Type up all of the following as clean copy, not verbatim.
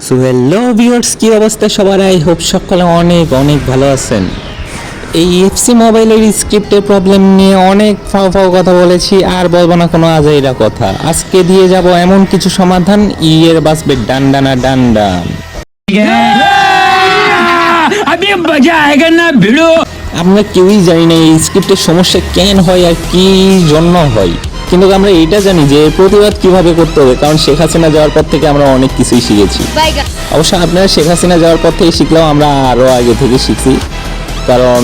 So hello viewers, কি অবস্থা সবার? আই হোপ সকলে অনেক অনেক ভালো আছেন। এই এফসি মোবাইলের স্ক্রিপ্টের প্রবলেম নিয়ে অনেক ফাও কথা বলেছি, আর বলবো না কোনো আজাইরা কথা। আজকে দিয়ে যাব এমন কিছু সমাধান, ইয়ের বাসবে ডান্ডানা ডান্ডান। আমরা কেউই জানি না এই স্ক্রিপ্টের সমস্যা কেন হয় আর কি জন্য হয়, কিন্তু আমরা এটা জানি যে প্রতিবাদ কিভাবে করতে হবে, কারণ শেখ হাসিনা যাওয়ার পর থেকে আমরা অনেক কিছুই শিখেছি। অবশ্য আপনারা শেখ হাসিনা যাওয়ার পর থেকে শিখলেও আমরা আরও আগে থেকে শিখছি, কারণ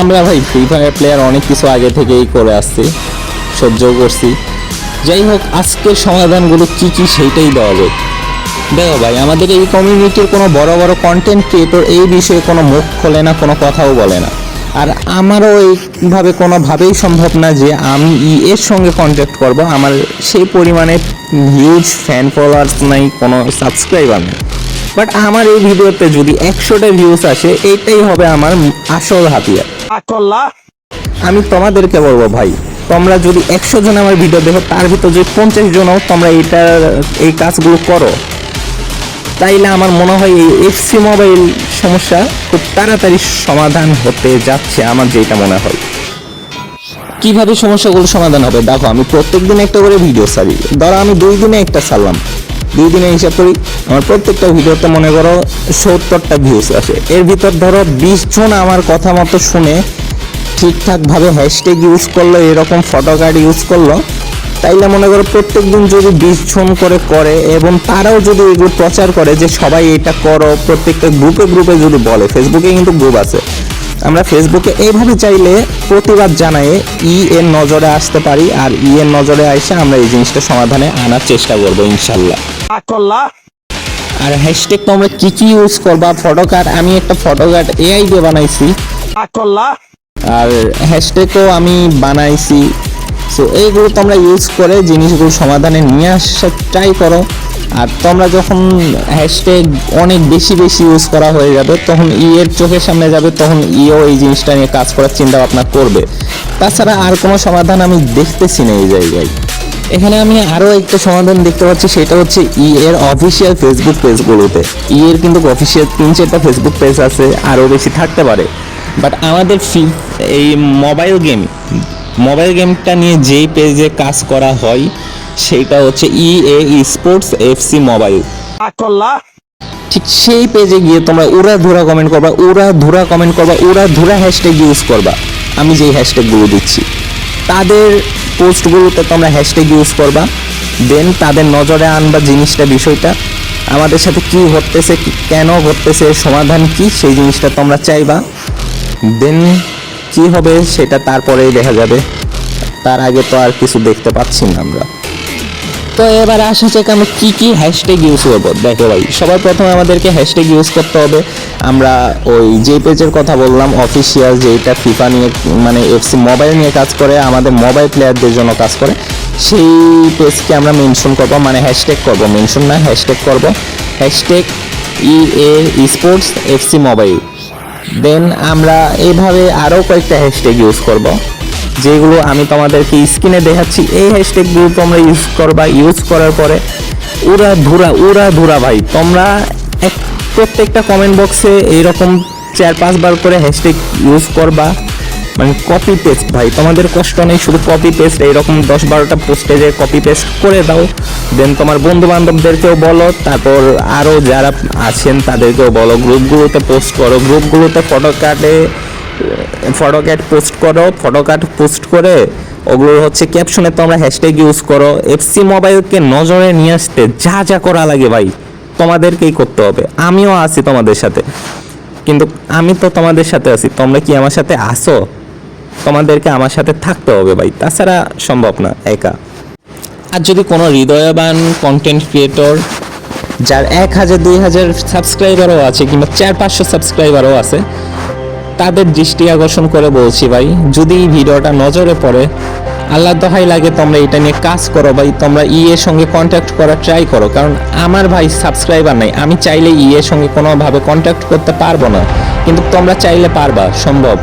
আমরা ভাই ফ্রি ফায়ার প্লেয়ার অনেক কিছু আগে থেকেই করে আসছি, সহ্যও করছি। যাই হোক, আজকের সমাধানগুলো কি কি সেইটাই দেওয়া যায়। দেখো ভাই, আমাদের এই কমিউনিটির কোনো বড় বড় কন্টেন্ট ক্রিয়েটর এই বিষয়ে কোনো মুখ খোলে না, কোনো কথাও বলে না। আর আমারও এইভাবে কোনোভাবেই সম্ভব না যে আমি এর সঙ্গে কন্ট্যাক্ট করব। আমার সেই পরিমাণে হিউজ ফ্যান ফলোয়ার্স নাই, কোনো সাবস্ক্রাইবার নেই। বাট আমার এই ভিডিওতে যদি 100টা ভিউজ আসে, এইটাই হবে আমার আসল হাতিয়ার। আমি তোমাদেরকে বলবো ভাই, তোমরা যদি 100 জন আমার ভিডিও দেখো, তার ভিতর যদি 50 জনও তোমরা এই কাজগুলো করো, তাইলে আমার মনে হয় এই এফসি মোবাইল সমস্যা খুব তাড়াতাড়ি সমাধান হতে যাচ্ছে, আমার যেটা মনে হয়। কিভাবে সমস্যাগুলো সমাধান হবে? দেখো, আমি প্রত্যেক দিন একটা করে ভিডিও ছাড়ি। ধরো আমি 2 দিনে একটা ছাড়লাম, 2 দিনে হিসাব করি, আমার প্রত্যেকটা ভিডিওতে মনে করো 70টা ভিউজ আসে। এর ভিতর ধরো 20 জন আমার কথা মতো শুনে ঠিকঠাকভাবে হ্যাশট্যাগ ইউজ করলো, এরকম ফটো কার্ড ইউজ করলো, তাইলে মনে করো প্রত্যেক দিন যদি 20 জন করে এবং তারাও যদি এগুলো প্রচার করে যে সবাই এটা করো, প্রত্যেকটা গ্রুপে যদি বলে, ফেসবুকে কিন্তু গ্রুপ আছে, আমরা ফেসবুকে এইভাবে চাইলে প্রতিবাদ জানায় এর নজরে আসতে পারি। আর এর নজরে এসে আমরা এই জিনিসটা সমাধানে আনার চেষ্টা করবো ইনশাল্লাহ। আর হ্যাশট্যাগ তোমরা কি কি ইউজ করবা? ফটো কার্ড, আমি একটা ফটো কার্ড এআই দিয়ে বানাইছি, আর হ্যাশট্যাগও আমি বানাইছি। সো এইগুলো তোমরা ইউজ করে জিনিসগুলো সমাধানে নিয়ে আসার ট্রাই করো। আর তোমরা যখন হ্যাশট্যাগ অনেক বেশি ইউজ করা হয়ে যাবে, তখন এর চোখের সামনে যাবে, তখন ইও এই জিনিসটা নিয়ে কাজ করার চিন্তা ভাবনা করবে। তাছাড়া আর কোনো সমাধান আমি দেখতেছি না এই জায়গায়। এখানে আমি আরও একটা সমাধান দেখতে পাচ্ছি, সেটা হচ্ছে এর অফিসিয়াল ফেসবুক পেজগুলোতে। এর কিন্তু অফিসিয়াল 3-4টা ফেসবুক পেজ আছে, আরও বেশি থাকতে পারে। বাট আমাদের এই মোবাইল গেমটা নিয়ে যেই পেজে কাজ করা হয়, সেইটা হচ্ছে EA স্পোর্টস FC মোবাইল। ঠিক সেই পেজে গিয়ে তোমরা উড়াধুরা কমেন্ট করবা, উড়াধুরা হ্যাশট্যাগ ইউজ করবা। আমি যেই হ্যাশট্যাগুলো দিচ্ছি, তাদের পোস্টগুলোতে তোমরা হ্যাশট্যাগ ইউজ করবা। দেন তাদের নজরে আনবা জিনিসটা, বিষয়টা আমাদের সাথে কি ঘটতেছে, কেন ঘটতেছে, সমাধান কি, সেই জিনিসটা তোমরা চাইবা। দেন কি হবে সেটা তারপরেই দেখা যাবে, তার আগে তো আর কিছু দেখতে পাচ্ছি না আমরা। তো এবার আসা যাক আমরা কি কি হ্যাশট্যাগ ইউজ করবো। দেখো ভাই, সবার প্রথমে আমাদেরকে হ্যাশট্যাগ ইউজ করতে হবে। আমরা ওই যে পেজের কথা বললাম অফিসিয়াল, যেটা ফিফা নিয়ে মানে এফসি মোবাইল নিয়ে কাজ করে, আমাদের মোবাইল প্লেয়ারদের জন্য কাজ করে, সেই পেজকে আমরা মেনশন করবো, মানে হ্যাশট্যাগ করবো, মেনশন না হ্যাশট্যাগ করবো, hashtag EA sports FC mobile. Then আমরা এইভাবে আরও কয়েকটা হ্যাশট্যাগ ইউজ করব, যেগুলো আমি তোমাদেরকে স্ক্রিনে দেখাচ্ছি। এই হ্যাশট্যাগুলো তোমরা ইউজ করবা। ইউজ করার পরে উড়াধুরা ভাই, তোমরা প্রত্যেকটা কমেন্ট বক্সে এইরকম 4-5 বার করে হ্যাশট্যাগ ইউজ করবা, মানে কপি পেস্ট ভাই, তোমাদের কষ্ট নেই, শুধু কপি পেস্ট এইরকম 10-12টা পোস্টে যে কপি পেস্ট করে দাও। দেন তোমার বন্ধু বান্ধবদেরকেও বলো, তারপর আরও যারা আছেন তাদেরকেও বলো, গ্রুপগুলোতে পোস্ট করো, গ্রুপগুলোতে ফটো কার্ড পোস্ট করে ওগুলো হচ্ছে ক্যাপশনে তোমরা হ্যাশট্যাগ ইউজ করো। এফসি মোবাইলকে নজরে নিয়ে আসতে যা করা লাগে ভাই, তোমাদেরকেই করতে হবে। আমিও আছি তোমাদের সাথে, কিন্তু আমি তো তোমাদের সাথে আছি, তোমরা কি আমার সাথে আসো? তোমাদেরকে আমার সাথে থাকতে হবে ভাই, তাছাড়া সম্ভব না একা। আর যদি কোনো হৃদয়বান কন্টেন্ট ক্রিয়েটর যার 1000-2000 সাবস্ক্রাইবারও আছে, কিংবা 400-500 সাবস্ক্রাইবারও আছে, তাদের দৃষ্টি আকর্ষণ করে বলছি ভাই, যদি এই ভিডিওটা নজরে পড়ে, আল্লাহ দোহাই লাগে তোমরা এটা নিয়ে কাজ করো ভাই। তোমরা এর সঙ্গে কন্ট্যাক্ট করার ট্রাই করো, কারণ আমার ভাই সাবস্ক্রাইবার নাই। আমি চাইলে এর সঙ্গে কোনোভাবে কন্ট্যাক্ট করতে পারবো না, কিন্তু তোমরা চাইলে পারবা, সম্ভব।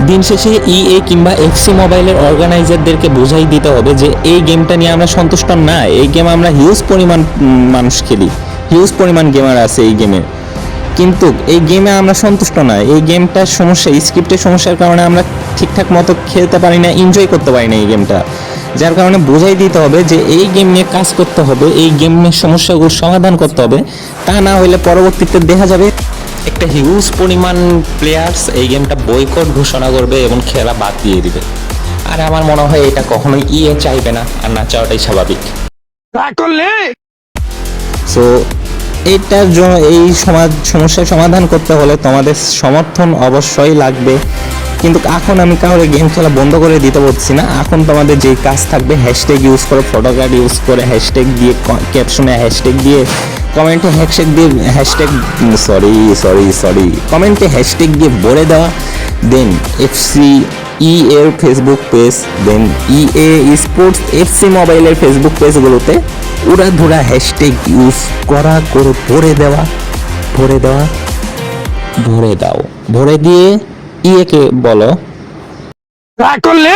দিন শেষে EA কিংবা FC মোবাইলের অর্গানাইজারদেরকে বোঝাই দিতে হবে যে এই গেমটা নিয়ে আমরা সন্তুষ্ট না। এই গেম আমরা হিউজ পরিমাণ মানুষ খেলি, হিউজ পরিমাণ গেমার আছে এই গেমে, কিন্তু এই গেমে আমরা সন্তুষ্ট না। এই গেমটার সমস্যা, স্ক্রিপ্টের সমস্যার কারণে আমরা ঠিকঠাক মতো খেলতে পারি না, এনজয় করতে পারি না এই গেমটা। যার কারণে বোঝাই দিতে হবে যে এই গেম নিয়ে কাজ করতে হবে, এই গেমের সমস্যাগুলো সমাধান করতে হবে। তা না হলে পরবর্তীতে দেখা যাবে একটা হিউজ পরিমাণ প্লেয়ার্স এই গেমটা বয়কট ঘোষণা করবে এবং খেলা বাদ দিয়ে দিবে। আর আমার মনে হয় এটা কখনোই ইয়ে চাইবে না, আর না চাওয়াটাই স্বাভাবিক। সো এইটার জন্য এই সমস্যার সমাধান করতে হলে তোমাদের সমর্থন অবশ্যই লাগবে। কিন্তু এখন আমি কাউরে গেম খেলা বন্ধ করে দিতে বলছি না। এখন তোমাদের যেই কাজ থাকবে, হ্যাশট্যাগ ইউজ করে, ফটোকার্ড ইউজ করে, হ্যাশট্যাগ দিয়ে, ক্যাপশনে হ্যাশট্যাগ দিয়ে, কমেন্টে হ্যাশট্যাগ দিয়ে, কমেন্টে হ্যাশট্যাগ দিয়ে ভরে দেওয়া। দেন এফসি এর ফেসবুক পেজ, দেন স্পোর্টস এফসি মোবাইলের ফেসবুক পেজগুলোতে উড়াধুরা হ্যাশট্যাগ ইউজ করা করে ভরে দাও। ভরে দিয়ে কে বলো করলে